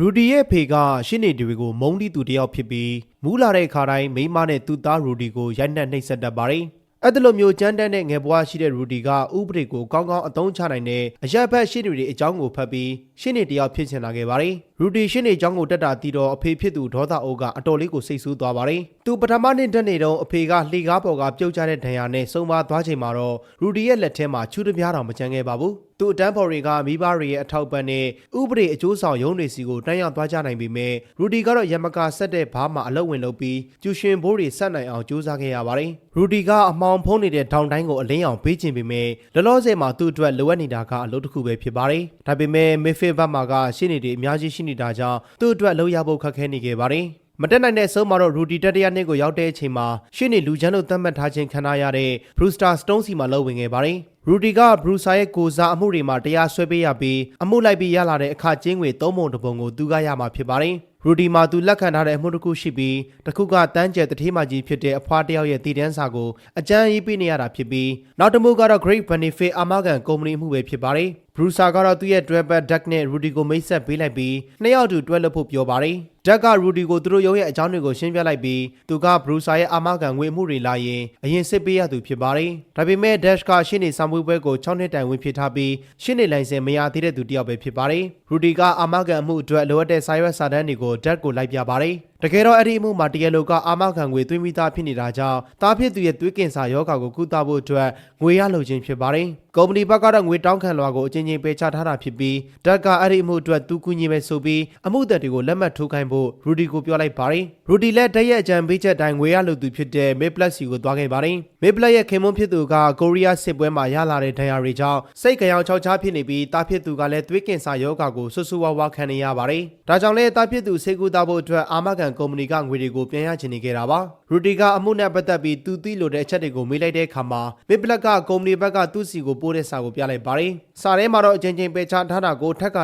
ရူဒီရဲ့ဖေကရှင်းနေတွေကိုမုန်းတီသူတယောက်ဖြစ်ပြီးမူးလာတဲ့ခါတိုင်းမိမနဲ့သူ့သားရူဒီကိုရိုက်နှက်နှိပ်စက်တတ်ပါတယ်။အဲ့ဒီလိုမျိုးကြမ်းတမ်းတဲ့ငယ်ဘွားရှိတဲ့ရူဒီကဥပဒေကိုကောင်းကောင်းအသုံးချနိုင်တဲ့အရက်ဘက်ရှင်းတွေအကြောင်းကိုဖတ်ပြီးရှင်းနေတယောက်ဖြစ်ချင်လာခဲ့ပါတယ်။ရူဒီရှင်းနေအကြောင်းကိုတက်တာတီတော့အဖေဖြစ်သူဒေါသအိုးကအတော်လေးကိုစိတ်ဆိုးသွားပါတယ်။သူပထမနှစ်တက်နေတော့အဖေကလှေကားပေါ်ကပြုတ်ကျတဲ့ဒဏ်ရာနဲ့ဆုံးပါသွားချိန်မှာတော့ရူဒီရဲ့လက်ထဲမှာချူတပြားတော်မချမ်းခဲ့ပါဘူး။သူအတန်းဖော်တွေကမိဘတွေရဲ့အထောက်ပံ့နဲ့ဥပဒေအကျိုးဆောင်ရုံးတွေစီကိုတန်းရောက်သွားကြနိုင်ပေမဲ့ရူဒီကတော့ရမကာဆက်တဲ့ဘားမှာအလုပ်ဝင်လုပ်ပြီးကျူရှင်ဘိုးတွေဆက်နိုင်အောင်ကြိုးစားခဲ့ရပါတယ်။ရူဒီကအမောင်ဖုံးနေတဲ့ထောင်တိုင်းကိုအလင်းအောင်ပေးခြင်းပေမဲ့လောလောဆယ်မှာသူ့အတွက်လိုအပ်နေတာကအလုပ်တစ်ခုပဲဖြစ်ပါတယ်။ဒါပေမဲ့မေဖေဘတ်မှာကရှင်းနေတဲ့အများကြီးရှိနေတာကြောင့်သူ့အတွက်လုပ်ရဖို့ခက်ခဲနေခဲ့ပါတယ်။မတက်နိုင်တဲ့အဆုံးမှာတော့ရူဒီတတိယနှစ်ကိုရောက်တဲ့အချိန်မှာရှင်းနေလူချမ်းလို့သတ်မှတ်ထားခြင်းခံရတဲ့ဘရူစတာစတုံးစီမှာလုပ်ဝင်ခဲ့ပါတယ်။ရူဒီကဘရူဆာရဲ့ကိုစားအမှုတွေမှာတရားစွဲပေးရပြီးအမှုလိုက်ပြီးရလာတဲ့အခကျင်းငွေ3ပုံတပုံကိုသူကရမှာဖြစ်ပါတယ်။ရူဒီမှာသူလက်ခံထားတဲ့အမှုတစ်ခုရှိပြီးတစ်ခုကတန်းကျဲတထေးမကြီးဖြစ်တဲ့အဖွားတယောက်ရဲ့တည်တန်းစာကိုအကြမ်းရေးပေးနေရတာဖြစ်ပြီးနောက်တစ်မှုကတော့ Great Benefit အာမခံကုမ္ပဏီမှုပဲဖြစ်ပါတယ်။ဘရူဆာကတော့သူ့ရဲ့ Dwebber Duck နဲ့ရူဒီကိုမိတ်ဆက်ပေးလိုက်ပြီးနှစ်ယောက်တူတွဲလုပ်ဖို့ပြောပါတယ်။ဒက်ကရူဒီကိုသူတို့ရုံးရဲ့အကြောင်းတွေကိုရှင်းပြလိုက်ပြီးသူကဘရူဆာရဲ့အာမခံငွေမှုတွေလာရင်အရင်စစ်ပေးရသူဖြစ်ပါတယ်။ဒါပေမဲ့ Dash ကရှင်းနေဆောင်ပွဲကို6နှစ်တိုင်ဝင်ဖြစ်ထားပြီးရှင်းနေလိုင်စင်မရသေးတဲ့သူတယောက်ပဲဖြစ်ပါတယ်။ရူဒီကအာမခံမှုအတွက်လိုအပ်တဲ့စာရွက်စာတမ်းတွေကိုဒက်ကိုလိုက်ပြပါတယ်။တကယ်တော့အဲ့ဒီအမှုမှာတကယ်လို့ကအာမခံငွေသွင်းမိသားဖြစ်နေတာကြောင့်တားဖြစ်သူရဲ့သွေးကင်ဆာရောဂါကိုကုသဖို့အတွက်ငွေရလိုခြင်းဖြစ်ပါတယ်။ကုမ္ပဏီဘက်ကတော့ငွေတောင်းခံလွှာကိုအချင်းချင်းပေးချထားတာဖြစ်ပြီးဒက်ကအဲ့ဒီအမှုအတွက်သူကူညီမယ်ဆိုပြီးအမှုသက်တွေကိုလက်မှတ်ထိုးခိုင်းဖို့ရူဒီကိုပြောလိုက်ပါတယ်။ရူဒီလည်းတရက်အကြံပေးချက်တိုင်းငွေရလိုသူဖြစ်တဲ့မေပလက်စီကိုသွားခဲ့ပါတယ်။မေပလက်ရဲ့ခင်မွန်းဖြစ်သူကကိုရီးယားစစ်ပွဲမှာရလာတဲ့ဒဏ်ရာတွေကြောင့်စိတ်ကြောင်ချောက်ချားဖြစ်နေပြီးတားဖြစ်သူကလည်းသွေးကင်ဆာရောဂါကိုဆွဆွဝါးဝါခံနေရပါတယ်။ဒါကြောင့်လည်းတားဖြစ်သူဆေးကုသဖို့အတွက်အာမခံကုမ္ပဏီကငွေကိုပြန်ရချင်နေခဲ့တာပါရူဒီကအမှုနဲ့ပတ်သက်ပြီးသူသိလို့တဲ့အချက်တွေကိုမေးလိုက်တဲ့အခါမှာမစ်ပလက်ကကုမ္ပဏီဘက်ကသူ့စီကိုပို့တဲ့စာကိုပြလိုက်ပါတယ်စာထဲမှာတော့အချင်းချင်းပဲချထားတာကိုထက်က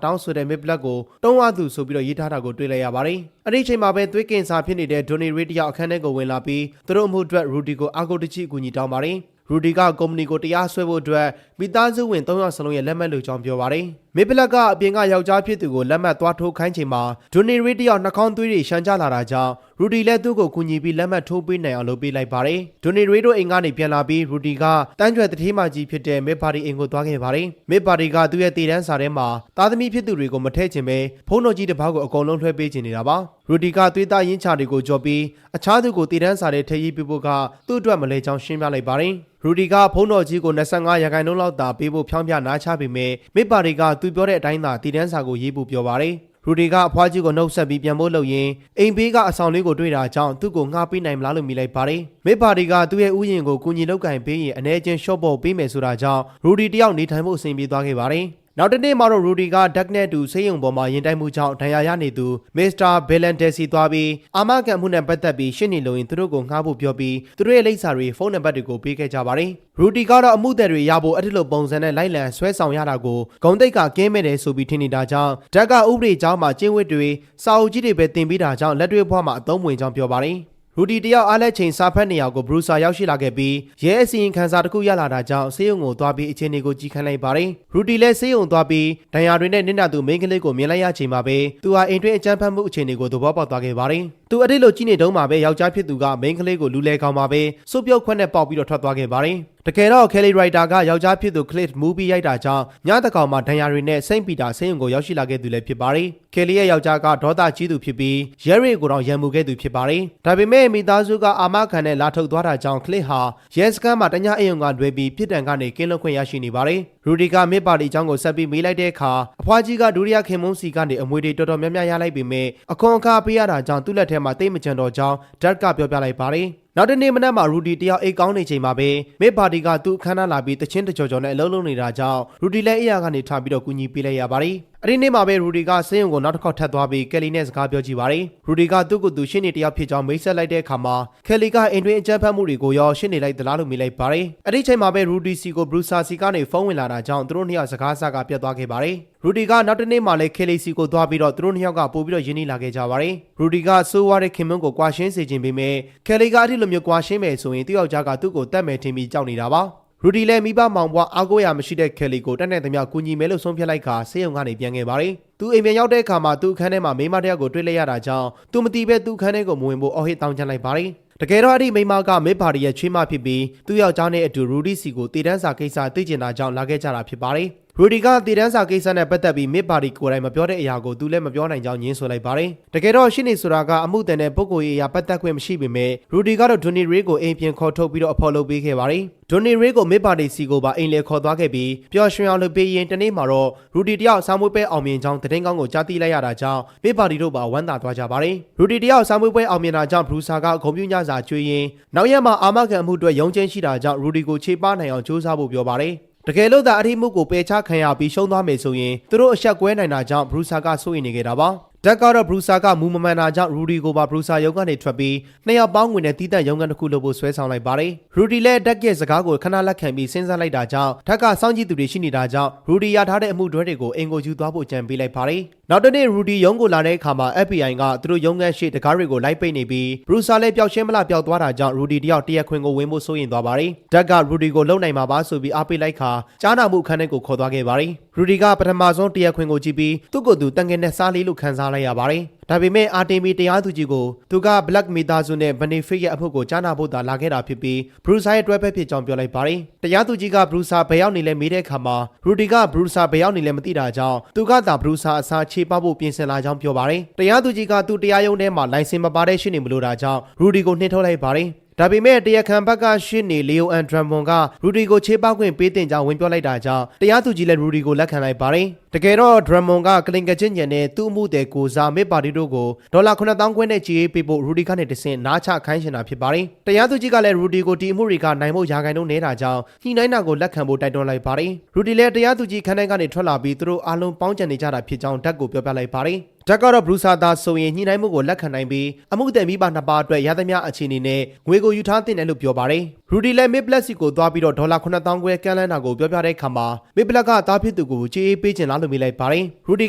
တောင်းဆိုတဲ့မစ်ပလက်ကိုတုံးဝသူဆိုပြီးတော့ရေးထားတာကိုတွေ့လိုက်ရပါတယ်အဲ့ဒီအချိန်မှာပဲသွေးကင်ဆာဖြစ်နေတဲ့ဒိုနီရီတယောက်အခန်းထဲကိုဝင်လာပြီးသူတို့အမှုအတွက်ရူဒီကိုအာကိုတချိအကူအညီတောင်းပါတယ်ရူဒီကကုမ္ပဏီကိုတရားစွဲဖို့အတွက်မိသားစုဝင်3ယောက်စလုံးရဲ့လက်မှတ်လိုကြောင်းပြောပါတယ်။မစ်ပလက်ကအပြင်ကယောက်ျားဖြစ်သူကိုလက်မှတ်သွားထိုးခိုင်းချိန်မှာဒိုနီရီတယောက်နှာခေါင်းသွေးတွေရှမ်းကြလာတာကြောင့်ရူဒီလည်းသူ့ကိုကူညီပြီးလက်မှတ်ထိုးပေးနိုင်အောင်လုပ်ပေးလိုက်ပါတယ်။ဒိုနီရီတို့အိမ်ကနေပြန်လာပြီးရူဒီကတန်းကြွယ်တထေးမကြီးဖြစ်တဲ့မစ်ပါတီအိမ်ကိုသွားခဲ့ပါတယ်။မစ်ပါတီကသူ့ရဲ့တည်တန်းစာထဲမှာသားသမီးဖြစ်သူတွေကိုမထည့်ချင်ပဲဖုန်းတော်ကြီးတစ်ပေါက်ကိုအကုန်လုံးလွှဲပေးချင်နေတာပါ။ရူဒီကသွေးသားရင်းချတွေကိုကြော်ပြီးအခြားသူကိုတည်တန်းစာထဲထည့်ရေးပေးဖို့ကသူ့အတွက်မလဲချောင်းရှင်းပြလိုက်ပါတယ်။ရူဒီကဖုန်းတော်ကြီးကို25ရာခိုင်နှုန်းလောက်သာပေးဖို့ဖြောင်းပြနားချပေမဲ့မစ်ပါတီကသူပြောတဲ့အတိုင်းသာတည်တန်းစာကိုရေးဖို့ပြောပါတယ်ရူဒီကအဖွားကြီးကိုနှုတ်ဆက်ပြီးပြန်ဖို့လုပ်ရင်အိမ်ဘေးကအဆောင်လေးကိုတွေ့တာကြောင့်သူ့ကိုငှားပေးနိုင်မလားလို့မိလိုက်ပါတယ်မစ်ပါတီကသူ့ရဲ့ဥယျာဉ်ကိုကူညီလောက်ကင်ပေးရင်အနေချင်းရှော့ပေါ်ပေးမယ်ဆိုတာကြောင့်ရူဒီတယောက်နေထိုင်ဖို့အဆင်ပြေသွားခဲ့ပါတယ်နောက်တနေ့မှာတော့ရူဒီကဒက်နဲ့တူဆေးရုံပေါ်မှာရင်တိုက်မှုကြောင့်ဒဏ်ရာရနေသူမစ္စတာဘယ်လန်တက်စီသွားပြီးအာမခံမှုနဲ့ပတ်သက်ပြီးရှင်းနေလို့ရင်သူတို့ကိုငှားဖို့ပြောပြီးသူတို့ရဲ့လိပ်စာတွေဖုန်းနံပါတ်တွေကိုပေးခဲ့ကြပါတယ်ရူဒီကတော့အမှုသည်တွေရဖို့အဲ့ဒီလိုပုံစံနဲ့လိုက်လံဆွဲဆောင်ရတာကိုဂုံတိတ်ကကင်းမဲ့တယ်ဆိုပြီးထင်နေတာကြောင့်ဒက်ကဥပဒေကြောင်းမှာကျင်းဝတ်တွေစာအုပ်ကြီးတွေပဲတင်ပေးတာကြောင့်လက်တွေ့ဘဝမှာအသုံးဝင်ကြောင်းပြောပါတယ်ရူဒီတယောက်အားလက်ချိန်စာဖတ်နေရာကိုဘရူဆာရောက်ရှိလာခဲ့ပြီးရဲအစီရင်ခံစာတစ်ခုရလာတာကြောင့်ဆေးရုံကိုသွားပြီးအခြေအနေကိုကြည့်ခိုင်းလိုက်ပါတယ်။ရူဒီလည်းဆေးရုံသွားပြီးဒဏ်ရာတွေနဲ့နစ်နာသူမိန်းကလေးကိုမြင်လိုက်ရချိန်မှာပဲသူဟာအိမ်တွင်းအကြမ်းဖက်မှုအခြေအနေကိုသဘောပေါက်သွားခဲ့ပါတယ်။သူအဲ့ဒီလိုကြည့်နေတုန်းမှာပဲယောက်ျားဖြစ်သူကမိန်းကလေးကိုလူလဲကောင်းမှာပဲစုပ်ပြုတ်ခွက်နဲ့ပေါက်ပြီးတော့ထွက်သွားခဲ့ပါတယ်။တကယ်တော့ကယ်လီရိုက်တာကယောက်ျားဖြစ်သူကလစ်မူဗီရိုက်တာကြောင့်ညတကောင်မှာဒဏ်ရာတွေနဲ့စိန့်ပီတာဆေးရုံကိုရောက်ရှိလာခဲ့သူလည်းဖြစ်ပါတယ်။ကယ်လီရဲ့ယောက်ျားကဒေါသကြီးသူဖြစ်ပြီးရဲရီကိုတော့ရန်မှုခဲ့သူဖြစ်ပါတယ်။ဒါပေမဲ့မိသားစုကအာမခံနဲ့လာထုတ်သွားတာကြောင့်ကလစ်ဟာရဲစခန်းမှာတညအိမ်ုံကလွဲပြီးပြစ်ဒဏ်ကနေကင်းလွတ်ခွင့်ရရှိနေပါတယ်။ရူဒီကမစ်ပါတီအကြောင်းကိုဆက်ပြီးမေးလိုက်တဲ့အခါအဖွားကြီးကဒုတိယခင်မုန်းစီကနေအမွေတွေတော်တော်များများရလိုက်ပေမဲ့အခွန်အခါပေးရတာကြောင့်သူ့လက်ထဲမှာတိတ်မကြံတော့ကြောင်းဒက်ကပြောပြလိုက်ပါတယ်။နောက်တနေ့မနက်မှာရူဒီတယောက်အိတ်ကောင်းနေချိန်မှာပဲမစ်ပါတီကသူ့အခမ်းအနားလာပြီးတချင်းတကြော်ကြော်နဲ့အလုံးလုံးနေတာကြောင့်ရူဒီလည်းအိယာကနေထားပြီးတော့ကူညီပေးလိုက်ရပါတယ်။အဲ့ဒီနေ့မှာပဲရူဒီကဆေးရုံကိုနောက်တစ်ခေါက်ထပ်သွားပြီးကယ်လီနဲ့စကားပြောကြည့်ပါတယ်။ရူဒီကသူ့ကိုယ်သူရှင်းနေတယောက်ဖြစ်ကြောင်းမိတ်ဆက်လိုက်တဲ့အခါမှာကယ်လီကအိမ်တွင်းအကြမ်းဖက်မှုတွေကိုရောရှင်းနေလိုက်သလားလို့မေးလိုက်ပါတယ်။အဲ့ဒီချိန်မှာပဲရူဒီစီကိုဘရူဆာစီကနေဖုန်းဝင်လာတာကြောင့်သူတို့နှစ်ယောက်စကားပြတ်သွားခဲ့ပါတယ်။ရူဒီကနောက်တနေ့မှလည်းကယ်လီစီကိုသွားပြီးတော့သူတို့နှစ်ယောက်ကပို့ပြီးတော့ရင်းနှီးလာခဲ့ကြပါတယ်။ရူဒီကဆိုးဝါးတဲ့ခင်မွန်းကိုကွာရှင်းစေခြင်းပေမဲ့ကယ်လီကအဲ့ဒီလိုမျိုးကွာရှင်းမယ်ဆိုရင်သူ့ယောက်ျားကသူ့ကိုတတ်မယ်ထင်ပြီးကြောက်နေတာပါ။ ရူဒီလည်းမိဘမောင်ဘွားအားကိုးရမရှိတဲ့ကယ်လီကိုတက်တဲ့သမျှကူညီမယ်လို့ဆုံးဖြတ်လိုက်ခါဆေးရုံကနေပြန်ခဲ့ပါတယ်။သူအိမ်ပြန်ရောက်တဲ့အခါမှာသူ့အခန်းထဲမှာမိမတစ်ယောက်ကိုတွေ့လိုက်ရတာကြောင့်သူမတီးပဲသူ့အခန်းထဲကိုမဝင်ဖို့အော်ဟစ်တောင်းချလိုက်ပါတယ်။တကယ်တော့အဲ့ဒီမိမကမစ်ပါရီရဲ့ချွေးမဖြစ်ပြီးသူ့ယောက်ျားနဲ့အတူရူဒီစီကိုတည်တန်းစာကိစ္စသိကျင်တာကြောင့်လာခဲ့ကြတာဖြစ်ပါတယ်။ရူဒီကတည်တန်းစာကိစ္စနဲ့ပတ်သက်ပြီးမစ်ပါရီကိုယ်တိုင်မပြောတဲ့အရာကိုသူလည်းမပြောနိုင်ကြောင်းညင်းဆိုလိုက်ပါတယ်။တကယ်တော့ရှင်းနေဆိုတာကအမှုတန်တဲ့ပုဂ္ဂိုလ်ရေးအရာပတ်သက်ခွင့်မရှိပေမဲ့ရူဒီကတော့ဒွန်နီရေးကိုအိမ်ပြန်ခေါ်ထုတ်ပြီးတော့အဖော်လုပ်ပေးခဲ့ပါတယ်။ဒွန်နီရေးကိုမစ်ပါရီစီကိုပါအိမ်လေခေါ်သွားခဲ့ပြီးပျော်ရွှင်အောင်လုပ်ပေးရင်တနေ့မှာတော့ရူဒီတယောက်စာမွေးပွဲအောင်မြင်ကြောင်းသတင်းကောင်းကိုကြားသိလိုက်ရတာကြောင့်မစ်ပါရီတို့ပါဝမ်းသာသွားကြပါတယ်။ရူဒီတယောက်စာမွေးပွဲအောင်မြင်တာကြောင့်ဘရူဆာကဂုဏ်ပြုညစာကျွေးရင်းနောက်ရက်မှာအာမခံမှုတွေရုံးချင်းရှိတာကြောင့်ရူဒီကိုခြေပနိုင်အောင်စူးစမ်းဖို့ပြောပါတယ်။တကယ်လို့သာအထိမှုကိုပယ်ချခံရပြီးရှုံးသွားမယ်ဆိုရင်သူတို့အဆက်ကွဲနိုင်တာကြောင့်ဘရူဆာကစိုးရိမ်နေခဲ့တာပါ။တက်ကတော့ဘရူဆာကမူမမှန်တာကြောင့်ရူဒီကိုပါဘရူဆာရုံးကနေထွက်ပြီးနှစ်ယောက်ပေါင်းငွေနဲ့တီးတန့်ရုံးကန်တစ်ခုလုပ်ဖို့ဆွဲဆောင်လိုက်ပါတယ်။ရူဒီလည်းတက်ရဲ့စကားကိုခဏလက်ခံပြီးစဉ်းစားလိုက်တာကြောင့်ထက်ကစောင့်ကြည့်သူတွေရှိနေတာကြောင့်ရူဒီရထားတဲ့အမှုတွဲတွေကိုအင်ကိုယူသွားဖို့ကြံပေးလိုက်ပါတယ်။နောက်တနေ့ရူဒီရုံးကိုလာတဲ့အခါမှာ FBI ကသူတို့ရုံးခန်းရှိတကားတွေကိုလိုက်ပိတ်နေပြီးဘရူဆာလည်းပျောက်ရှင်းမလားပျောက်သွားတာကြောင့်ရူဒီတယောက်တရားခွင်ကိုဝင်ဖို့စိုးရိမ်သွားပါတယ်။တက်ကရူဒီကိုလုံနိုင်မှာပါဆိုပြီးအားပေးလိုက်ခါကြားနာမှုအခန်းထဲကိုခေါ်သွားခဲ့ပါတယ်။ရူဒီကပထမဆုံးတရားခွင်ကိုကြည့်ပြီးသူ့ကိုယ်သူတန်ငယ်နဲ့စားလေးလို့ခံစားလိုက်ရပါတယ်။ဒါပေမဲ့အာတင်မီတရားသူကြီးကိုသူက Black မီသားစုနဲ့ Benefit ရဲ့အဖို့ကိုကြားနာဖို့သာလာခဲ့တာဖြစ်ပြီးဘရူဆာရဲ့တွဲဖက်ဖြစ်ကြောင်းပြောလိုက်ပါတယ်။တရားသူကြီးကဘရူဆာဘယ်ရောက်နေလဲမေးတဲ့အခါမှာရူဒီကဘရူဆာဘယ်ရောက်နေလဲမသိတာကြောင့်သူကသာဘရူဆာအစားခြေပဖို့ပြင်ဆင်လာကြောင်းပြောပါတယ်။တရားသူကြီးကသူ့တရားရုံးထဲမှာလိုင်စင်မပါတဲ့ရှင်းနေမလို့တာကြောင့်ရူဒီကိုနှင်ထုတ်လိုက်ပါတယ်။ဒါပေမဲ့တရားခံဘက်ကရှင်းနေလီယိုအန်ဒရမ်ဘွန်ကရူဒီကိုခြေပောက်ခွင့်ပေးတင်ကြောင်းဝင်ပြောလိုက်တာကြောင့်တရားသူကြီးလည်းရူဒီကိုလက်ခံလိုက်ပါတယ်။တကယ်တော့ဒရမ်ဘွန်ကကလင်ကချင်းညံနဲ့သူ့အမှုတဲ့ကိုစားမစ်ပါတီတို့ကိုဒေါ်လာ9000ခွဲနဲ့ကြေးပေးဖို့ရူဒီကနေတဆင့်နားချခိုင်းရှင်တာဖြစ်ပါတယ်။တရားသူကြီးကလည်းရူဒီကိုဒီအမှုတွေကနိုင်ဖို့ရာခိုင်နှုန်းနေတာကြောင့်ညှိနှိုင်းတာကိုလက်ခံဖို့တိုက်တွန်းလိုက်ပါတယ်။ရူဒီလည်းတရားသူကြီးခန်းထဲကနေထွက်လာပြီးသူတို့အားလုံးပေါင်းကြံနေကြတာဖြစ်ကြောင်းဓာတ်ကိုပြောပြလိုက်ပါတယ်။တက်ကတော့ဘရူဆာသာဆိုရင်ညှိနှိုင်းမှုကိုလက်ခံနိုင်ပြီးအမှုတဲ့မိဘနှစ်ပါးအတွက်ရသမျှအခြေအနေနဲ့ငွေကိုယူထားတင်တယ်လို့ပြောပါတယ်။ရူဒီလည်းမစ်ပလက်စီကိုသွားပြီးတော့ဒေါ်လာ9000ခွဲကမ်းလှမ်းတာကိုပြောပြတဲ့အခါမှာမစ်ပလက်ကသားဖြစ်သူကိုကြေးပေးချင်လားလို့မေးလိုက်ပါတယ်။ရူဒီ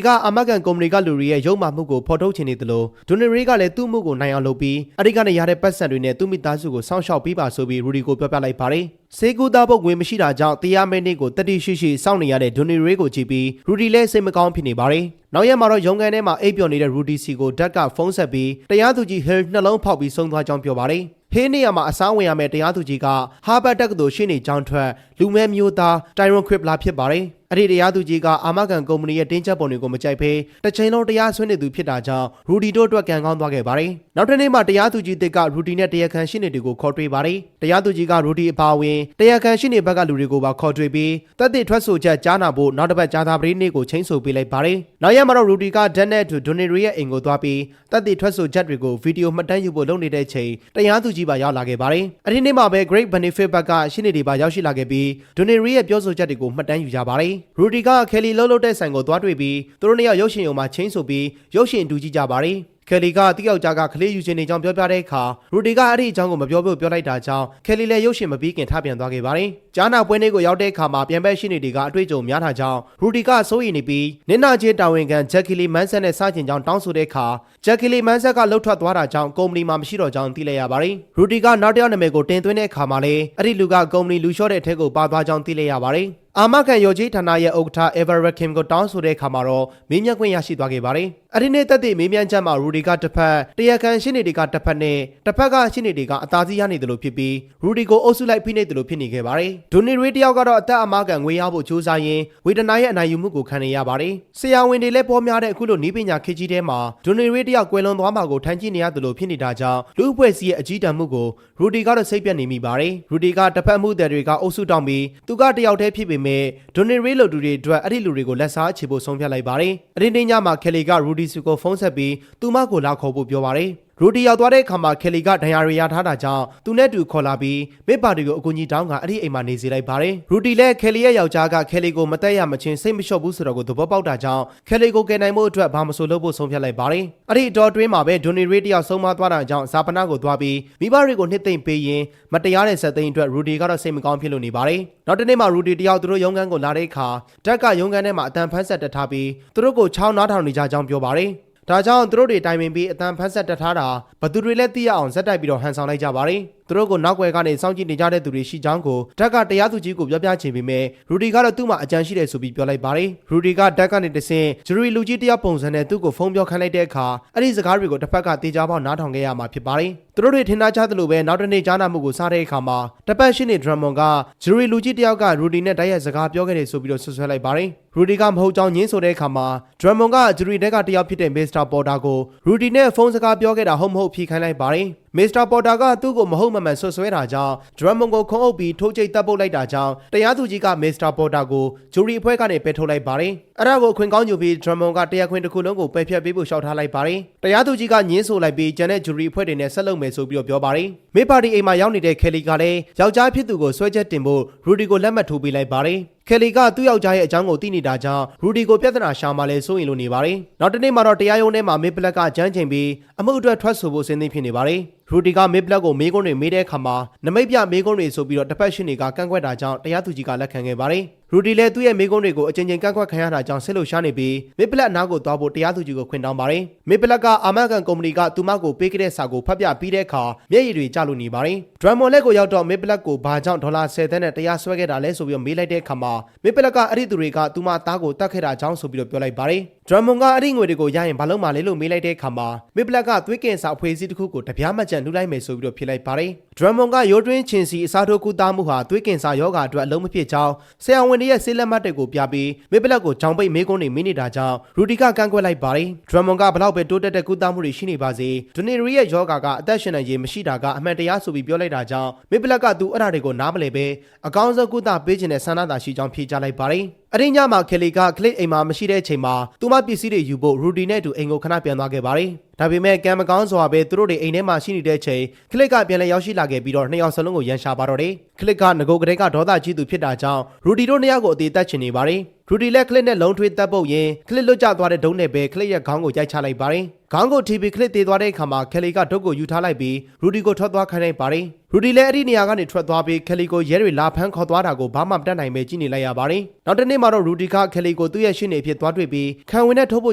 ကအမကန်ကုမ္ပဏီကလူတွေရဲ့ရုံမှမှုကိုဖော်ထုတ်ချင်နေသလိုဒွန်နီရီကလည်းသူ့မှုကိုနိုင်အောင်လုပ်ပြီးအရိကနေရတဲ့ပတ်စံတွေနဲ့သူ့မိသားစုကိုစောင့်ရှောက်ပေးပါဆိုပြီးရူဒီကိုပြောပြလိုက်ပါတယ်။စေကူသားဖို့ငွေမရှိတာကြောင့်တရားမင်းနေ့ကိုတတိရှိရှိစောင့်နေရတဲ့ဒွန်နီရီကိုကြည့်ပြီးရူဒီလည်းစိတ်မကောင်းဖြစ်နေပါတယ်။နောက်ရက်မှာတော့ရုံးခန်းထဲမှာအိပ်ပျော်နေတဲ့ရူဒီစီကိုဓာတ်ကဖုန်းဆက်ပြီးတရားသူကြီးဟယ်နှလုံးဖောက်ပြီးဆုံးသွားကြောင်းပြောပါတယ်။ဟင်းနေရမှာအစားဝင်ရမယ့်တရားသူကြီးကဟာဘတ်တက္ကသိုလ်ရှင်းနေကြောင်းထွက်လူမဲမျိုးသားတိုင်ရွန်ခရစ်လာဖြစ်ပါတယ်။အဲ့ဒီတရားသူကြီးကအာမခံကုမ္ပဏီရဲ့တင်းကျပ်ပုံတွေကိုမကြိုက်ဘဲတစ်ချိန်လုံးတရားစွဲနေသူဖြစ်တာကြောင့်ရူဒီတို့အတွက်ကံကောင်းသွားခဲ့ပါတယ်။နောက်တစ်နေ့မှာတရားသူကြီးတစ်ကရူဒီနဲ့တရားခံရှင်းနေတွေကိုခေါ်တွေ့ပါတယ်။တရားသူကြီးကရူဒီအပါဝင်တရားခံရှင်းနေဘက်ကလူတွေကိုပါခေါ်တွေ့ပြီးတပ်သစ်ထွက်ဆိုချက်ကြားနာဖို့နောက်တစ်ပတ်ကြာသပတေးနေ့ကိုချိန်ဆိုပေးလိုက်ပါတယ်။နောက်ရက်မှာတော့ရူဒီကဒက်နဲ့ဒွန်နီရီရဲ့အိမ်ကိုသွားပြီးတပ်သစ်ထွက်ဆိုချက်တွေကိုဗီဒီယိုမှတ်တမ်းယူဖို့လုပ်နေတဲ့ချိန်တရားသူကြီးပါရောက်လာခဲ့ပါတယ်။အဲ့ဒီနေ့မှာပဲ Great Benefit ဘက်ကရှင်းနေတွေပါရောက်ရှိလာခဲ့ပြီးဒွန်နီရီရဲ့ပြောဆိုချက်တွေကိုမှတ်တမ်းယူကြပါတယ်။ရူဒီကကယ်လီလှုပ်တဲ့ဆိုင်ကိုသွားတွေ့ပြီးသူတို့နှစ်ယောက်ရုပ်ရှင်ရုံမှာချင်းဆိုပြီးရုပ်ရှင်တူကြည့်ကြပါတယ်ကယ်လီကတိယောက်ကြားကကလေးယူခြင်းနေကြောင်းပြောပြတဲ့အခါရူဒီကအဲ့ဒီအကြောင်းကိုမပြောဖို့ပြောလိုက်တာကြောင့်ကယ်လီလည်းရုပ်ရှင်မပြီးခင်ထပြန်သွားခဲ့ပါတယ်။ကြားနာပွဲနေ့ကိုရောက်တဲ့အခါမှာပြန်ပဲရှိနေတွေကအတွေ့အကြုံများတာကြောင့်ရူဒီကစိုးရိမ်နေပြီးနင်းနာချင်းတာဝန်ခံဂျက်ကီလီမန်ဆက်နဲ့စတင်ကြောင်းတောင်းဆိုတဲ့အခါဂျက်ကီလီမန်ဆက်ကလှုပ်ထွက်သွားတာကြောင့်ကုမ္ပဏီမှာမရှိတော့ကြောင်းသိလိုက်ရပါတယ်။ရူဒီကနောက်တစ်ယောက်နာမည်ကိုတင်သွင်းတဲ့အခါမှာလည်းအဲ့ဒီလူကကုမ္ပဏီလူလျှော့တဲ့အထက်ကိုပါသွားကြောင်းသိလိုက်ရပါတယ်။အာမခံရော်ကြီးဌာနရဲ့ဥက္ကဋ္ဌ Everett Kim ကိုတောင်းဆိုတဲ့အခါမှာတော့မေးမြန်းခွင့်ရရှိသွားခဲ့ပါတယ်။အဲ့ဒီနေ့တက်တဲ့မေးမြန်းချက်မှာရူဒီကတစ်ဖက်တရားခံရှင်းနေတွေကတစ်ဖက်နဲ့တစ်ဖက်ကရှင်းနေတွေကအသာစီးရနေတယ်လို့ဖြစ်ပြီးရူဒီကိုအုပ်စုလိုက်ဖိနှိပ်တယ်လို့ဖြစ်နေခဲ့ပါတယ်။ဒွန်နီရီတယောက်ကတော့အသက်အမခံငွေရဖို့ကြိုးစားရင်းဝေဒနာရဲ့အနိုင်ယူမှုကိုခံနေရပါတယ်။ဆရာဝန်တွေလည်းပေါ်များတဲ့အခုလိုနီးပညာခေတ်ကြီးထဲမှာဒွန်နီရီတယောက်ကွယ်လွန်သွားမှာကိုထိုင်ကြည့်နေရတယ်လို့ဖြစ်နေတာကြောင့်လူ့အဖွဲ့အစည်းရဲ့အကြီးတန်းမှုကိုရူဒီကတော့စိတ်ပြတ်နေမိပါတယ်။ရူဒီကတစ်ဖက်မှုတွေကအုပ်စုတောင်းပြီးသူကတယောက်တည်းဖြစ်ပေမဲ့ဒွန်နီရီလူတွေအတွက်အဲ့ဒီလူတွေကိုလက်စားချေဖို့ဆုံးဖြတ်လိုက်ပါတယ်။အဲ့ဒီနေ့ညမှာကယ်လီကရူဒီစီကိုဖုန်းဆက်ပြီးသူမကိုလာခေါ်ဖို့ပြောပါတယ်။ရူဒီရောက်သွားတဲ့အခါမှာကယ်လီကဒဏ်ရာတွေရထားတာကြောင့်သူနဲ့တူခေါ်လာပြီးမစ်ပါတီကိုအကူအညီတောင်းကအဲ့ဒီအိမ်မှာနေစေလိုက်ပါတယ်။ရူဒီလည်းကယ်လီရဲ့ယောက်ျားကကယ်လီကိုမတက်ရမချင်းစိတ်မလျှော့ဘူးဆိုတော့ကိုသဘောပေါက်တာကြောင့်ကယ်လီကိုကယ်နိုင်ဖို့အတွက်ဘာမဆိုလုပ်ဖို့ဆုံးဖြတ်လိုက်ပါတယ်။အဲ့ဒီအတော်တွင်းမှာပဲဒွန်နီရီတယောက်ဆုံးမသွားတာကြောင့်ဇာပနာကိုသွားပြီးမိဘတွေကိုနှစ်သိမ့်ပေးရင်မတရားတဲ့ဆက်သိမ်းအတွက်ရူဒီကတော့စိတ်မကောင်းဖြစ်လို့နေပါတယ်။နောက်တနေ့မှာရူဒီတယောက်သူတို့ရုံးခန်းကိုလာတဲ့အခါတက်ကရုံးခန်းထဲမှာအတန်ဖန်းဆက်တက်ထားပြီးသူတို့ကိုချောင်းနားထောင်နေကြကြောင်းပြောပါတယ်။ဒါကြောင့်သူတို့တွေတိုင်ပင်ပြီးအတန်ဖန်းဆက်တက်ထားတာဘသူတွေလည်းသိရအောင်ဇက်တိုက်ပြီးတော့ဟန်ဆောင်လိုက်ကြပါတယ်။ သူတို့ကိုနောက်ွယ်ကနေစောင့်ကြည့်နေကြတဲ့သူတွေရှိကြောင်းကိုဓာတ်ကတရားသူကြီးကိုပြောပြချင်ပေမဲ့ရူဒီကတော့သူ့မှာအကြံရှိတယ်ဆိုပြီးပြောလိုက်ပါတယ်ရူဒီကဓာတ်ကနေတဆင့်ဂျူရီလူကြီးတယောက်ပုံစံနဲ့သူ့ကိုဖုန်းပြောခိုင်းလိုက်တဲ့အခါအဲ့ဒီစကားတွေကိုတစ်ဖက်ကတေချာပေါက်နားထောင်ခဲ့ရမှာဖြစ်ပါတယ်သူတို့တွေထင်သားကြသလိုပဲနောက်တစ်နေ့ကြားနာမှုကိုစတဲ့အခါမှာတပတ်ရှိနေဒရမွန်ကဂျူရီလူကြီးတယောက်ကရူဒီနဲ့တိုက်ရိုက်စကားပြောခဲ့တယ်ဆိုပြီးတော့ဆွဆွဲလိုက်ပါတယ်ရူဒီကမဟုတ်ကြောင်းညင်းဆိုတဲ့အခါမှာဒရမွန်ကဂျူရီတက်ကတယောက်ဖြစ်တဲ့မစ္စတာပေါ်တာကိုရူဒီနဲ့ဖုန်းစကားပြောခဲ့တာဟုတ်မဟုတ်ဖြေခိုင်းလိုက်ပါတယ်မစ္စတာပေါ်တာကသူ့ကိုမဟုတ်မမှန်ဆွဆွဲတာကြောင့်ဒရမွန်ကိုခုံအုပ်ပြီးထိုးကျိတ်တပ်ပုတ်လိုက်တာကြောင့်တရားသူကြီးကမစ္စတာပေါ်တာကိုဂျူရီအဖွဲ့ကနေပယ်ထုတ်လိုက်ပါတယ်အဲ့ဒါကိုခွင့်ကောင်းယူပြီးဒရမွန်ကတရားခွင်တစ်ခုလုံးကိုပယ်ဖျက်ပေးဖို့လျှောက်ထားလိုက်ပါတယ်တရားသူကြီးကညင်းဆိုလိုက်ပြီးကျန်တဲ့ဂျူရီအဖွဲ့တွေနဲ့ဆက်လုပ်မယ်ဆိုပြီးတော့ပြောပါတယ်မေပါတီအိမ်မှာရောက်နေတဲ့ခဲလီကလည်းယောက်ျားဖြစ်သူကိုဆွဲချက်တင်ဖို့ရူဒီကိုလက်မှတ်ထိုးပေးလိုက်ပါတယ်ခဲလီကသူ့ယောက်ျားရဲ့အကြောင်းကိုသိနေတာကြောင့်ရူဒီကိုပြဿနာရှာမှလည်းစိုးရင်လို့နေပါတယ်နောက်တစ်နေ့မှာတော့တရားရုံးထဲမှာမေပလက်ကကြမ်းချိန်ပြီးအမှုအတွက်ထွက်ဆိုဖို့စဉ်းသင့်ဖြစ်နေပါတယ်ရူဒီကမေပလက်ကိုမေးခွန်းတွေမေးတဲ့အခါမှာနမိတ်ပြမေးခွန်းတွေဆိုပြီးတော့တပတ်ရှင်တွေကကန့်ကွက်တာကြောင့်တရားသူကြီးကလက်ခံခဲ့ပါတယ်ရူဒီလည်းသူ့ရဲ့မေးခွန်းတွေကိုအကြိမ်ကြိမ်ကန့်ကွက်ခံရတာကြောင့်ဆစ်လို့ရှားနေပြီးမေပလက်အနားကိုသွားဖို့တရားသူကြီးကိုခွင့်တောင်းပါတယ်မေပလက်ကအာမခံကုမ္ပဏီကသူမကိုပေးခဲ့တဲ့စာကိုဖတ်ပြပြီးတဲ့အခါမျက်ရည်တွေကျလို့နေပါတယ်ဒရမွန်လက်ကိုရောက်တော့မေပလက်ကိုဘာကြောင့်ဒေါ်လာ10 သန်းနဲ့တရားစွဲခဲ့တာလဲဆိုပြီးတော့မေးလိုက်တဲ့အခါမှာမေပလက်ကအဲ့ဒီသူတွေကသူမသားကိုတတ်ခဲ့တာကြောင့်ဆိုပြီးတော့ပြောလိုက်ပါတယ်ဒရမွန်ကအဲ့ဒီငွေတွေကိုရရင်ဘာလို့မှလဲလို့မေးလိုက်တဲ့အခါမှာမေပလက်ကသွေးကင်စာအဖွဲ့အစည်းတစ်ခုကိုတပြားမှတ်ချက်လှူလိုက်မယ်ဆိုပြီးတော့ဖြေလိုက်ပါတယ်ဒရမွန်ကရိုးတွင်းချင်းစီအစားထိုးကူတာမှုဟာသွေးကင်စာယောဂအတွက်အလုံးမဖြစ်ကြောင်းဆရာဝန်တွေရဲ့ဆေးလက်မှတ်တွေကိုပြပြီးမေပလက်ကိုကြောင်ပိတ်မေးခွန်းတွေမေးနေတာကြောင့်ရူဒီကကန့်ကွက်လိုက်ပါတယ်ဒရမွန်ကဘလောက်ပဲတိုးတက်တဲ့ကူတာမှုတွေရှိနေပါစေဒနီရီရဲ့ယောဂကအသက်ရှင်နေရေးမရှိတာကအမှန်တရားဆိုပြီးပြောလိုက်တာကြောင့်မေပလက်ကသူအဲ့ဒါတွေကိုနားမလည်ပဲအကောင်းဆုံးကူတာပေးခြင်းနဲ့ဆန္ဒသာရှိကြောင်းဖြေကြားလိုက်ပါတယ်အရင်ညမှာခဲလီကကလစ်အိမ်မှာမရှိတဲ့ချိန်မှာသူမပစ္စည်းတွေယူဖို့ရူဒီနဲ့အတူအိမ်ကိုခဏပြန်သွားခဲ့ပါတယ်ဒါပေမဲ့ကံမကောင်းစွာပဲသူတို့တွေအိမ်ထဲမှာရှိနေတဲ့ချိန်ကလစ်ကပြန်လဲရောက်ရှိလာခဲ့ပြီးတော့နှစ်ယောက်စလုံးကိုရန်ရှာပါတော့တယ်ကလစ်ကငကိုကလေးကဒေါသကြီးသူဖြစ်တာကြောင့်ရူဒီတို့နှစ်ယောက်ကိုအသေးသက်ချင်နေပါတယ်ရူဒီလည်းကလစ်နဲ့လုံးထွေးတပ်ပုတ်ရင်ကလစ်လွတ်ကျသွားတဲ့ဒုံးနဲ့ပဲကလစ်ရဲ့ခေါင်းကိုရိုက်ချလိုက်ပါတယ်ခေါင်းကိုထိပြီးကလစ်သေးသွားတဲ့အခါမှာခဲလီကဒုတ်ကိုယူထားလိုက်ပြီးရူဒီကိုထွက်သွားခိုင်းလိုက်ပါတယ်ရူဒီလည်းအဲ့ဒီနေရာကနေထွက်သွားပြီးခဲလီကိုရဲတွေလာဖမ်းခေါ်သွားတာကိုဘာမှမတတ်နိုင်ပဲကြည့်နေလိုက်ရပါတယ်နောက်တစ်နေ့မှာတော့ရူဒီကခဲလီကိုသူ့ရဲ့ရှင်းနေဖြစ်သွားတွေ့ပြီးခံဝင်နဲ့ထုတ်ဖို့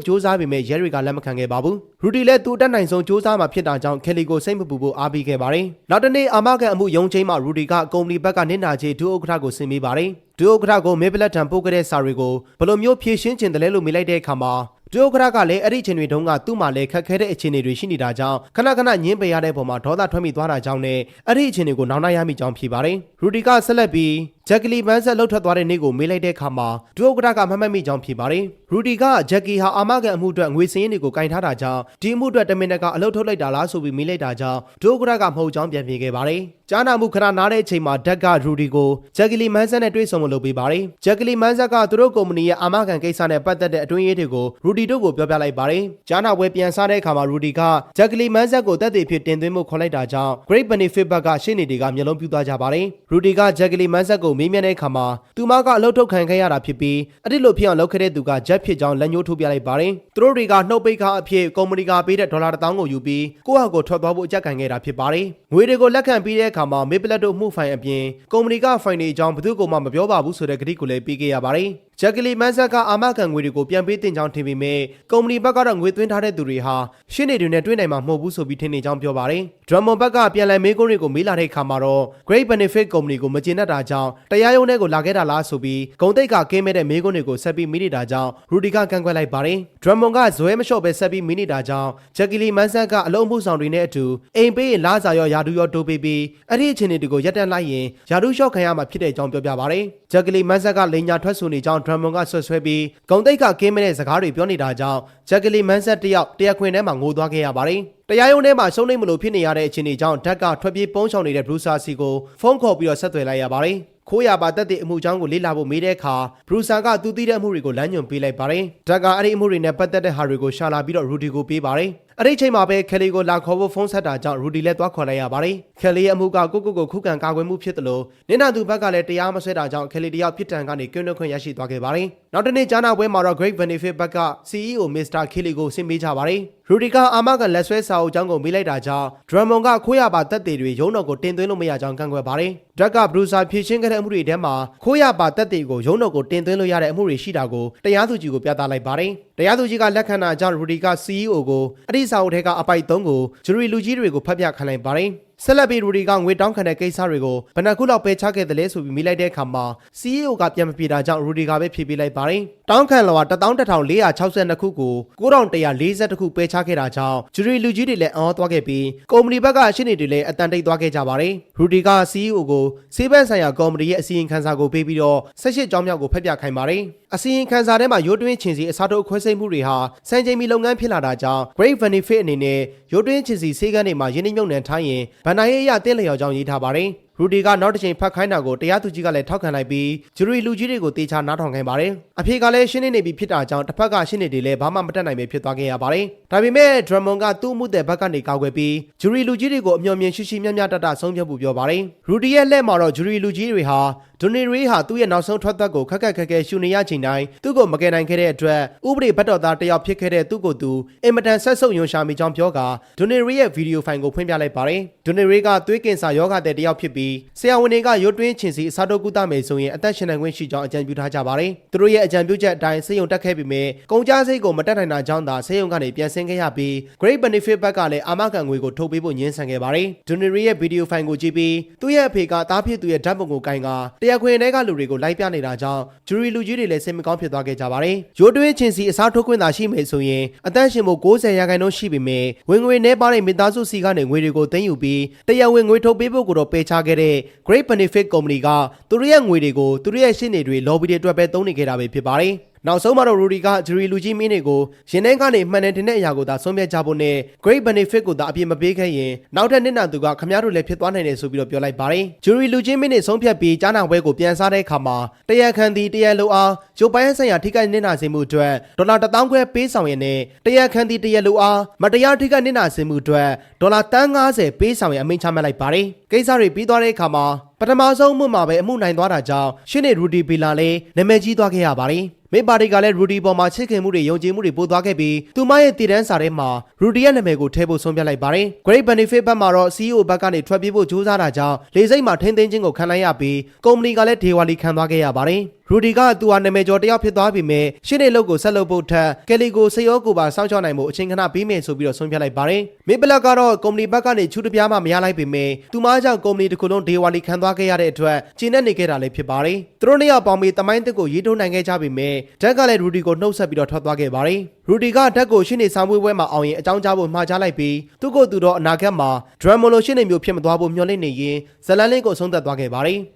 ကြိုးစားပေမဲ့ရဲတွေကလက်မခံခဲ့ပါဘူးရူဒီလည်းသူ့အတတ်နိုင်ဆုံးကြိုးစားမှဖြစ်တာကြောင့်ခဲလီကိုစိတ်မပူဖို့အားပေးခဲ့ပါတယ်နောက်တစ်နေ့အာမခံအမှုရုံးချိန်မှာရူဒီကကုမ္ပဏီဘက်ကနစ်နာချေဒုဥက္ကဋ္ဌကိုဆင်ပေးပါတယ်ဒုဥက္ကဋ္ဌကိုမေပလက်ထံပို့ခဲ့တဲ့စာတွေကိုဘယ်လိုမျိုးဖြည့်ရှင်းခြင်းတလဲလို့မေးလိုက်တဲ့အခါမှာဒုဥက္ကဋ္ဌကလည်းအဲ့ဒီအချိန်တွေတုန်းကသူ့မှာလည်းခက်ခဲတဲ့အခြေအနေတွေရှိနေတာကြောင့်ခဏခဏညင်းပယ်ရတဲ့ပုံမှာဒေါသထွက်မိသွားတာကြောင့်နဲ့အဲ့ဒီအခြေအနေကိုနောက်နှားရမိကြောင်းဖြေပါတယ်ရူဒီကဆက်လက်ပြီးဂျက်ကီလီမန်ဆက်လှုပ်ထွက်သွားတဲ့နေ့ကိုမေးလိုက်တဲ့အခါမှာဒုဥက္ကဋ္ဌကမှတ်မိကြောင်းဖြေပါတယ်ရူဒီကဂျက်ကီဟာအာမခံအမှုအတွက်ငွေစင်းတွေကိုကင်ထားတာကြောင့်ဒီအမှုအတွက်တမင်တကာအလုပ်ထုတ်လိုက်တာလားဆိုပြီးမေးလိုက်တာကြောင့်ဒုဥက္ကဋ္ဌကမဟုတ်ကြောင်းပြန်ဖြေခဲ့ပါတယ်ကြားနာမှုခဏနားတဲ့အချိန်မှာဓက်ကရူဒီကိုဂျက်ကီလီမန်ဆက်နဲ့တွေ့ဆုံမလုပ်ပေးပါတယ်ဂျက်ကီလီမန်ဆက်ကသူတို့ကုမ္ပဏီရဲ့အာမခံကိစ္စနဲ့ပတ်သက်တဲ့အတွင်းရေးတွေကိုရူဒီတို့ကိုပြောပြလိုက်ပါတယ်ကြားနာပွဲပြန်စားတဲ့အခါမှာရူဒီကဂျက်ကီလီမန်ဆက်ကိုတက်သေးဖြစ်တင်သွင်းမှုခေါ်လိုက်တာကြောင့် Great Benefit ဘက်ကရှင်းနေတွေကမျက်လုံးပြူသွားကြပါတယ်ရူဒီကဂျက်ကီလီမန်ဆက်ကိုမေးမြန်းတဲ့အခါမှာသူမကအလုပ်ထုတ်ခံခဲ့ရတာဖြစ်ပြီးအဲ့ဒီလိုဖြစ်အောင်လုပ်ခဲ့တဲ့သူကဂျက်ဖြစ်ကြောင်းလက်ညှိုးထိုးပြလိုက်ပါတယ်သူတို့တွေကနှုတ်ပိတ်ခါအဖြစ်ကုမ္ပဏီကပေးတဲ့ဒေါ်လာ1000ကိုယူပြီးကိုယ့်ဟာကိုယ်ထွက်သွားဖို့အကြက်ခံခဲ့တာဖြစ်ပါတယ်ငွေတွေကိုလက်ခံပြီးတဲ့အခါမှာမေပလက်တို့မှုဖိုင်အပြင်ကုမ္ပဏီကဖိုင်တွေအကြောင်းဘယ်သူမှမပြောပါဘူးဆိုတဲ့ကတိကိုလည်းပေးခဲ့ရပါတယ်ဂျက်ကီလီမန်ဆက်ကအာမခံငွေတွေကိုပြန်ပေးတင်ကြောင်းထင်ပေမဲ့ကုမ္ပဏီဘက်ကတော့ငွေသွင်းထားတဲ့သူတွေဟာရှင်းနေတွေနဲ့တွေ့နိုင်မှာမဟုတ်ဘူးဆိုပြီးထင်နေကြောင်းပြောပါတယ်ဒရမွန်ဘက်ကပြန်လည်မေးခွန်းတွေကိုမေးလာတဲ့အခါမှာတော့ Great Benefit ကုမ္ပဏီကိုမကျေနပ်တာကြောင့်တရားရုံးထဲကိုလာခဲ့တာလားဆိုပြီးဂုံတိတ်ကကင်းမဲ့တဲ့မေးခွန်းတွေကိုဆက်ပြီးမေးနေတာကြောင့်ရူဒီကကန့်ကွက်လိုက်ပါတယ်ဒရမွန်ကဇွဲမလျှော့ပဲဆက်ပြီးမေးနေတာကြောင့်ဂျက်ကီလီမန်ဆက်ကအလုံးမှုဆောင်တွေနဲ့အတူအိမ်ပေးရင်လာစာရောယာဒူရောတိုးပေးပြီးအဲ့ဒီအခြေအနေတွေကိုရပ်တန့်လိုက်ရင်ယာဒူလျှော့ခံရမှာဖြစ်တဲ့အကြောင်းပြောပြပါတယ်ဂျက်ကီလီမန်ဆက်ကလိန်ညာထွက်ဆိုနေကြောင်းဒရမွန်ကဆွဆွဲပြီးဂုံတိတ်ကကင်းမဲ့တဲ့စကားတွေပြောနေတာကြောင့်ဂျက်ကီလီမန်ဆက်တယောက်တရားခွင်ထဲမှာငိုသွားခဲ့ရပါတယ်တရားရုံးထဲမှာရှုံးနေမလို့ဖြစ်နေရတဲ့အခြေအနေကြောင့်ဓာတ်ကထွက်ပြေးပုန်းရှောင်နေတဲ့ဘရူဆာစီကိုဖုန်းခေါ်ပြီးတော့ဆက်သွယ်လိုက်ရပါတယ်ခိုးရပါတက်တဲ့အမှုကြောင့်ကိုလေ့လာဖို့မေးတဲ့အခါဘရူဆာကသူသိတဲ့အမှုတွေကိုလမ်းညွှန်ပေးလိုက်ပါတယ်ဓာတ်ကအဲ့ဒီအမှုတွေနဲ့ပတ်သက်တဲ့ဟာတွေကိုရှာလာပြီးတော့ရူဒီကိုပေးပါတယ်အဲ့ဒီချိန်မှာပဲခဲလီကိုလာခေါ်ဖို့ဖုန်းဆက်တာကြောင့်ရူဒီလည်းသွားခေါ်လိုက်ရပါတယ်ခဲလီရဲ့အမှုကကိုခုခံကာကွယ်မှုဖြစ်တယ်လို့နင်နာသူဘက်ကလည်းတရားမဆွဲတာကြောင့်ခဲလီတယောက်ဖြစ်တံကနေကင်းလွတ်ခွင့်ရရှိသွားခဲ့ပါတယ်နောက်တစ်နေ့ကြားနာပွဲမှာတော့ Great Benefit ဘက်က CEO Mr. Kelly ကိုဆင်ပေးကြပါတယ်ရူဒီကအာမကလက်ဆွဲစာအုပ်ကြောင်းကိုမေးလိုက်တာကြောင့်ဒရမွန်ကခိုးရပါတက်တွေတွေရုံးတော်ကိုတင်သွင်းလို့မရကြောင်းကန့်ကွက်ပါတယ်ဓာတ်ကဘရူဆာဖြည့်ရှင်းခဲ့တဲ့အမှုတွေထဲမှာခိုးရပါတက်တွေကိုရုံးတော်ကိုတင်သွင်းလို့ရတဲ့အမှုတွေရှိတာကိုတရားသူကြီးကိုပြသလိုက်ပါတယ်တရားသူကြီးကလက်ခံတာကြောင့်ရူဒီက CEO ကိုအဲ့ဒီစာအုပ်ထဲကအပိုက်3ကိုဂျူရီလူကြီးတွေကိုဖတ်ပြခိုင်းလိုက်ပါတယ် ဆက်လက်ပြီးရူဒီကငွေတောင်းခံတဲ့ကိစ္စတွေကိုဘယ်နှခုလောက်ပဲချခဲ့တယ်လဲဆိုပြီးမိလိုက်တဲ့အခါမှာ CEO ကပြန်မပြေတာကြောင့်ရူဒီကပဲဖြေပေးလိုက်ပါတယ်တောင်းခံလွှာ11462ခုကို9140ခုပဲချခဲ့တာကြောင့်ဂျူရီလူကြီးတွေလည်းအော်သွားခဲ့ပြီးကုမ္ပဏီဘက်ကရှင်းနေတွေလည်းအတန်တိတ်သွားခဲ့ကြပါတယ်ရူဒီက CEO ကိုစေးဘက်ဆိုင်ရာကုမ္ပဏီရဲ့အစီရင်ခံစာကိုပေးပြီးတော့18ကြောင်းမြောက်ကိုဖတ်ပြခိုင်းပါတယ်အစီရင်ခံစာထဲမှာရိုးတွင်းချင်းစီအစားထိုးခွဲစိတ်မှုတွေဟာစံချိန်မီလုပ်ငန်းဖြစ်လာတာကြောင့် Great Benefit အနေနဲ့ရိုးတွင်းချင်းစီစေးကန်းတွေမှာရင်းနှီးမြှုပ်နှံထားရင်ဗန်နာရေးအရတင်းလျော်ကြောင်းရေးထားပါတယ်ရူဒီကနောက်တစ်ချိန်ဖတ်ခိုင်းတာကိုတရားသူကြီးကလည်းထောက်ခံလိုက်ပြီးဂျူရီလူကြီးတွေကိုတေချာနားထောင်ခိုင်းပါတယ်အဖေကလည်းရှင်းနေပြီဖြစ်တာကြောင့်တစ်ဖက်ကရှင်းနေတယ်လည်းဘာမှမတတ်နိုင်ပဲဖြစ်သွားခဲ့ရပါတယ်ဒါပေမဲ့ဒရမွန်ကသူ့မှုတဲ့ဘက်ကနေကောက်ွယ်ပြီးဂျူရီလူကြီးတွေကိုအမျှော်မြင်ရှိရှိမြတ်မြတ်တတဆုံးဖြတ်ဖို့ပြောပါတယ်ရူဒီရဲ့လက်မှာတော့ဂျူရီလူကြီးတွေဟာဒိုနီရီဟာသူ့ရဲ့နောက်ဆုံးထွက်သက်ကိုခက်ခက်ခဲရှူနေရချိန်တိုင်းသူ့ကိုမကယ်နိုင်ခဲ့တဲ့အတွက်ဥပဒေဘတ်တော်သားတယောက်ဖြစ်ခဲ့တဲ့သူ့ကိုယ်သူအင်မတန်ဆက်ဆုပ်ယွန်ရှာမိကြောင်းပြောကဒိုနီရီရဲ့ဗီဒီယိုဖိုင်ကိုဖွင့်ပြလိုက်ပါတယ်ဒိုနီရီကသွေးကင်ဆာယောဂတဲ့တယောက်ဖြစ်ပြီးဆရာဝန်တွေကရုတ်တွင်းချင်းစီအစားထိုးကုသမယ်ဆိုရင်အသက်ရှင်နိုင်ခွင့်ရှိကြောင်းအကြံပြုထားကြပါတယ်သူတို့ရဲ့အကြံပြုချက်အတိုင်းဆေးရုံတက်ခဲ့ပြီးမြဲကုန်ကျစရိတ်ကိုမတက်နိုင်တာကြောင့်သာဆေးရုံကနေပြန်ဆင်းခဲ့ရပြီး Great Benefit ဘက်ကလည်းအာမခံငွေကိုထုတ်ပေးဖို့ညှင်းဆန်ခဲ့ပါတယ်ဒိုနီရီရဲ့ဗီဒီယိုဖိုင်ကိုကြည့်ပြီးသူ့ရဲ့အဖေကတားဖြစ်သူရဲ့ဓာတ်ပုံကိုကင်ကတရားခွင်ထဲကလူတွေကိုလိုက်ပြနေတာကြောင့်ဂျူရီလူကြီးတွေလည်းစိတ်မကောင်းဖြစ်သွားခဲ့ကြပါတယ်ရိုးတွင်းချင်းစီအစားထိုးခွင့်သာရှိမယ်ဆိုရင်အသက်ရှင်ဖို့90%ရှိပေမဲ့ဝင်ငွေနှဲပါတဲ့မိသားစုစီကနေငွေတွေကိုသိမ်းယူပြီးတရားဝင်ငွေထုတ်ပေးဖို့ကိုတော့ပယ်ချခဲ့တဲ့ Great Benefit ကုမ္ပဏီကသူတို့ရဲ့ငွေတွေကိုသူတို့ရဲ့ရှင်းနေတွေ lobby တွေအတွက်ပဲသုံးနေခဲ့တာပဲဖြစ်ပါတယ်နောက်ဆုံးမှာတော့ရူဒီကဂျူရီလူကြီးမင်းတွေကိုရင်ထဲကနေမှန်တယ်တင်တဲ့အရာကိုသာဆုံးဖြတ်ကြဖို့နဲ့ Great Benefit ကိုသာအပြည့်မပေးခဲ့ရင်နောက်ထပ်နှစ်နာသူကခမရတို့လည်းဖြစ်သွားနိုင်တယ်ဆိုပြီးတော့ပြောလိုက်ပါတယ်ဂျူရီလူကြီးမင်းတွေဆုံးဖြတ်ပြီးကြားနာပွဲကိုပြန်စားတဲ့အခါမှာတရားခံသည်တရားလိုအားရုပ်ပိုင်းဆိုင်ရာထိခိုက်နစ်နာစေမှုအတွက်ဒေါ်လာ1000ခွဲပေးဆောင်ရတဲ့တရားခံသည်တရားလိုအားမတရားထိခိုက်နစ်နာစေမှုအတွက်ဒေါ်လာ150ပေးဆောင်ရအမိန့်ချမှတ်လိုက်ပါတယ်ကိစ္စတွေပြီးသွားတဲ့အခါမှာပထမဆုံးမှုမှာပဲအမှုနိုင်သွားတာကြောင့်ရှင်းနေရူဒီဘီလာလည်းနာမည်ကြီးသွားခဲ့ရပါတယ်မိပါတီကလည်းရူဒီပေါ်မှာချစ်ခင်မှုတွေယုံကြည်မှုတွေပို့သွားခဲ့ပြီးသူမရဲ့တည်တန်းစာထဲမှာရူဒီရဲ့နာမည်ကိုထည့်ဖို့ဆုံးဖြတ်လိုက်ပါတယ်။ Great Benefit ဘက်မှာတော့ CEO ဘက်ကနေထွက်ပြေးဖို့ကြိုးစားတာကြောင့်လေစိတ်မှာထိန်းသိမ်းခြင်းကိုခံလိုက်ရပြီးကုမ္ပဏီကလည်းဒေဝါလီခံသွားခဲ့ရပါတယ်။ရူဒီကသူဟာနာမည်ကျော်တယောက်ဖြစ်သွားပြီမဲ့ရှင်းနေလို့ကိုဆက်လုပ်ဖို့ထက်ကယ်လီကိုစေရောကိုပါစောင့်ရှောက်နိုင်မှုအချိန်ခဏပြီးမယ်ဆိုပြီးတော့ဆုံးဖြတ်လိုက်ပါတယ်။မေဘလက်ကတော့ကုမ္ပဏီဘက်ကနေချူတပြားမှမရလိုက်ပေမဲ့သူမကြောင့်ကုမ္ပဏီတစ်ခုလုံးဒေဝါလီခံသွားခဲ့ရတဲ့အတွက်ကျင်းနေခဲ့တာလည်းဖြစ်ပါတယ်။သူတို့နှစ်ယောက်ပေါင်းပြီးတမိုင်းတစ်ကိုရေးထိုးနိုင်ခဲ့ကြပြီမဲ့ဓာတ်ကလည်းရူဒီကိုနှုတ်ဆက်ပြီးတော့ထွက်သွားခဲ့ပါတယ်။ရူဒီကဓာတ်ကိုရှင်းနေဆောင်ပွဲမှာအောင်ရင်အကြောင်းကြားဖို့မှားချလိုက်ပြီးသူ့ကိုယ်သူတော့အနာဂတ်မှာဒရမ်မိုလိုရှင်းနေမျိုးဖြစ်မသွားဖို့မျှော်လင့်နေရင်ဇလန်လင်းကိုဆုံးသက်သွားခဲ့ပါတယ်။